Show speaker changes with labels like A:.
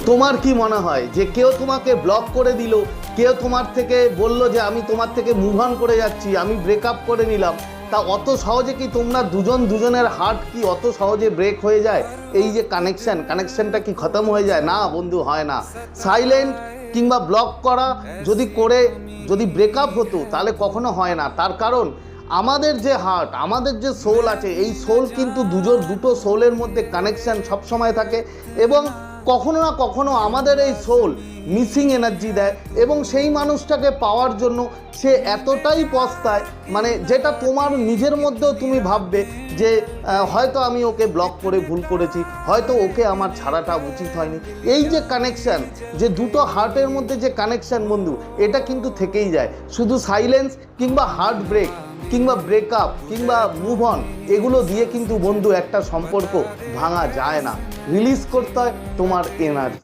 A: তোমার কি মনে হয় যে কেউ তোমাকে ব্লক করে দিল, কেউ তোমার থেকে বলল যে আমি তোমার থেকে মুভ অন করে যাচ্ছি, আমি ব্রেকআপ করে নিলাম, তা অত সহজে কি তোমরা দুজনের হার্ট কি অত সহজে ব্রেক হয়ে যায়? এই যে কানেকশনটা কি খতম হয়ে যায়? না বন্ধু, হয় না। সাইলেন্ট কিংবা ব্লক করা যদি ব্রেকআপ হতো তাহলে কখনো হয় না। তার কারণ আমাদের যে হার্ট, আমাদের যে সোল আছে, এই সোল কিন্তু দুটো সোলের মধ্যে কানেকশন সবসময় থাকে, এবং কখনো না কখনো আমাদের এই সোল মিসিং এনার্জি দেয়, এবং সেই মানুষটাকে পাওয়ার জন্য সে এতটাই পস্তায়, মানে যেটা তোমার নিজের মধ্যেও তুমি ভাববে যে হয়তো আমি ওকে ব্লক করে ভুল করেছি, হয়তো ওকে আমার ছাড়াটা উচিত হয়নি। এই যে কানেকশান, যে দুটো হার্টের মধ্যে যে কানেকশান বন্ধু, এটা কিন্তু থেকেই যায়। শুধু সাইলেন্স কিংবা হার্ট ব্রেক কিংবা ব্রেকআপ কিংবা মুভ অন, এগুলো দিয়ে কিন্তু বন্ধু একটা সম্পর্ক ভাঙা যায় না। রিলিজ করতে হয় তোমার এনার্জি।